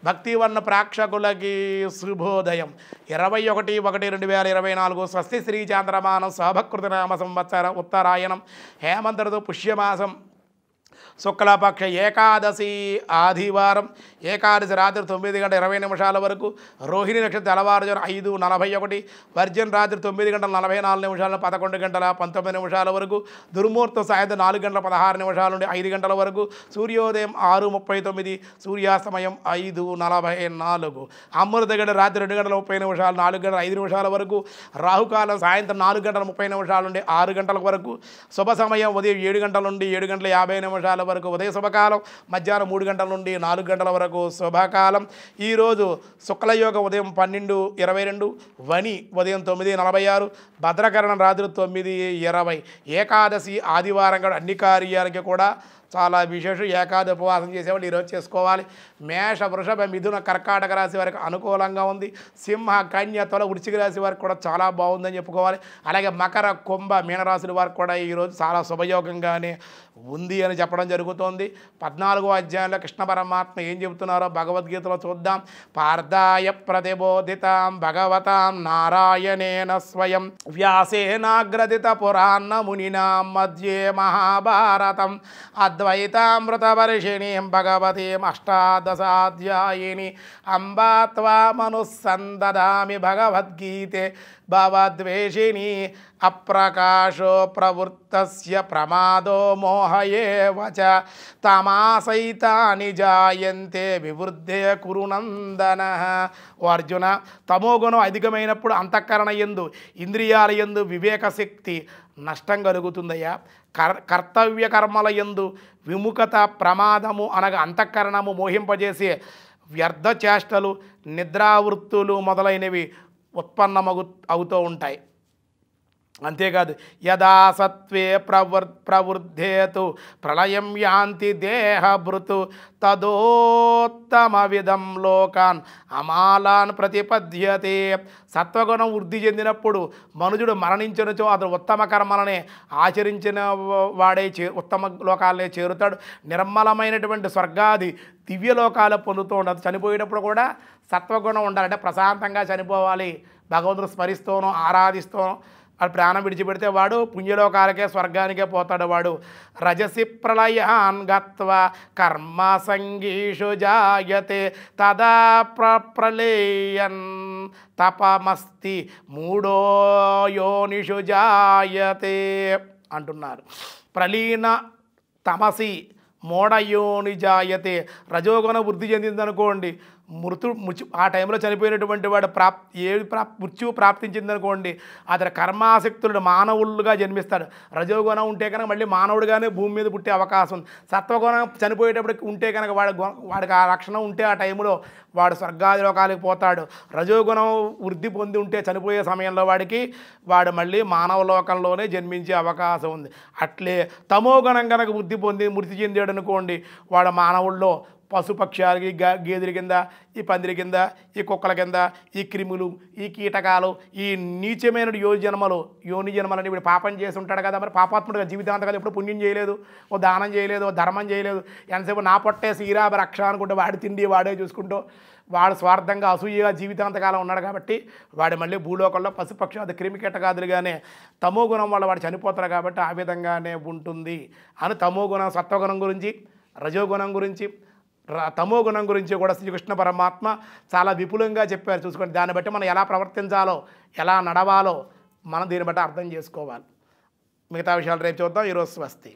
భక్తివర్ణ ప్రేక్షకులకి శుభోదయం 21/1/2024 స్వస్తి శ్రీ చాంద్రమానం శోభకృత నామ సంవత్సరం ఉత్తరాయణం హేమంత ఋతువు పుష్యమాసం శుక్లపక్ష ఏకాదశి ఆదివారం ఏకాదశి రాత్రి 9:20 వరకు రోహిణి నక్షత్రం తెల్లవారుజామున 5:41 వర్జన్ రాత్రి 9:44 11:19 వరకు దుర్ముహూర్తం సాయంత్రం 4:16 నుండి 5 వరకు సూర్యోదయం 6:39 సూర్యాస్తమయం 5:44 అమృత గంట రాత్రి 2:30 4:05 వరకు రాహుకాలం సాయంత్రం 4:30 నుండి 6 వరకు శుభ సమయం ఉదయం 7 నుండి 7:50 వరకు ఉదయ శుభకాలం మధ్యాహ్నం 3 నుండి 4 వరకు శుభకాలం ఈరోజు శుక్లయోగం ఉదయం 12:22 వని ఉదయం 9:46 భద్రకరణం రాత్రి 9:20 ఏకాదశి ఆదివారం అన్ని కార్యాలకి కూడా చాలా విశేషం ఏకాదశి ఉపవాసం చేసేవాళ్ళు ఈరోజు చేసుకోవాలి మేష వృషభ మిథున కర్కాటక రాశి వారికి అనుకూలంగా ఉంది సింహ కన్య తుల వృశ్చిక రాశి వారికి కూడా చాలా బాగుందని చెప్పుకోవాలి అలాగే మకర కుంభ మీనరాశుల వారికి కూడా ఈరోజు చాలా శుభయోగంగానే ఉంది అని చెప్పడం జరుగుతోంది 14వ అధ్యాయంలో కృష్ణ పరమాత్మ ఏం చెబుతున్నారో భగవద్గీతలో చూద్దాం పార్థాయ ప్రతిబోధితాం భగవతాం నారాయణేన స్వయం వ్యాసేనాగ్రదిత పురాణ మునినా మధ్యే మహాభారతం అద్వైతామృతవర్షిణీం భగవతీం అష్టాదశాధ్యాయిని అంబా త్వామనుసందదామి భగవద్గీతే భవద్వేషిణి అప్రకాశో ప్రవృత్తస్య ప్రమాదో మోహయేవ చ తమాసైతాని జాయంతే వివృద్ధే కురునందన. ఓ అర్జున, తమోగుణం అధికమైనప్పుడు అంతఃకరణ యందు ఇంద్రియాల యందు వివేక శక్తి నష్టం కలుగుతుందయ్యా. కర్తవ్య కర్మల యందు విముఖత ప్రమాదము అనగా అంతఃకరణము మోహింపజేసే వ్యర్థ చేష్టలు నిద్రావృత్తులు మొదలైనవి అవుతూ ఉంటాయి. అంతేకాదు యదా సత్వే ప్రవృద్ధేతు ప్రళయం యాంతి దేహభృతు తదోత్తమ విధం లోకాన్ అమాలాన్ ప్రతిపద్యతే. సత్వగుణం వృద్ధి చెందినప్పుడు మనుజుడు మరణించినచో అతడు ఉత్తమ కర్మలనే ఆచరించిన వాడే ఉత్తమ లోకాలనే చేరుతాడు. నిర్మలమైనటువంటి స్వర్గాది దివ్యలోకాలు పొందుతూ ఉండదు. చనిపోయేటప్పుడు కూడా సత్వగుణం ఉండాలంటే ప్రశాంతంగా చనిపోవాలి. భగవంతుడు స్మరిస్తూనో ఆరాధిస్తూనో వాడు ప్రాణం విడిచిపెడితే వాడు పుణ్యలోకాలకే స్వర్గానికే పోతాడు. వాడు రజసి ప్రళయాన్ గత్వా కర్మ సంగీషు జాయతే తదా ప్రళయన్ తపమస్తి మూడో యోనిషు జాయతే అంటున్నారు. ప్రలీన తమసి మోడయోని జాయతే. రజోగుణ వృద్ధి చెందిందనుకోండి ఆ టైంలో చనిపోయినటువంటి వాడు మృత్యువు ప్రాప్తించిందనుకోండి అతని కర్మాసక్తులను మానవులుగా జన్మిస్తాడు. రజోగుణం ఉంటే కనుక మళ్ళీ మానవుడిగానే భూమి మీద పుట్టే అవకాశం ఉంది. సత్వగుణం చనిపోయేటప్పటికి ఉంటే కనుక వాడికి ఆ లక్షణం ఉంటే ఆ టైంలో వాడు స్వర్గాది లోకాలకు పోతాడు. రజోగుణం వృద్ధి పొంది ఉంటే చనిపోయే సమయంలో వాడు మళ్ళీ మానవ లోకంలోనే జన్మించే అవకాశం ఉంది. అట్లే తమోగుణం కనుక వృద్ధి పొంది మృతి చెందాడు అనుకోండి వాడు మానవుల్లో పశుపక్షాలకి గేదెల కింద ఈ పందిరి కింద ఈ కుక్కల కింద ఈ క్రిములు ఈ కీటకాలు ఈ నీచమైన యోని జన్మలని ఇప్పుడు పాపం చేసి ఉంటాడు కదా. మరి పాపాత్ముడుగా జీవితాంతకాలం ఎప్పుడు పుణ్యం చేయలేదు, ఓ దానం చేయలేదు, ఓ ధర్మం చేయలేదు. ఎంతసేపు నా పొట్టే శ్రీరామ రక్ష అనుకుంటూ వాడి తిండి వాడే చూసుకుంటూ వాడు స్వార్థంగా అసూయగా జీవితాంతకాలం ఉన్నాడు కాబట్టి వాడు మళ్ళీ భూలోకంలో పశుపక్షాది క్రిమి కీటకాదులుగానే తమోగుణం వల్ల వాడు చనిపోతారు కాబట్టి ఆ విధంగానే ఉంటుంది అని తమోగుణం సత్వగుణం గురించి రజోగుణం గురించి తమోగుణం గురించి కూడా శ్రీకృష్ణ పరమాత్మ చాలా విపులంగా చెప్పారు. చూసుకోండి, దాన్ని బట్టి మనం ఎలా ప్రవర్తించాలో ఎలా నడవాలో మనం దీన్ని బట్టి అర్థం చేసుకోవాలి. మిగతా విషయాలు రేపు చూద్దాం. ఈరోజు స్వస్తి.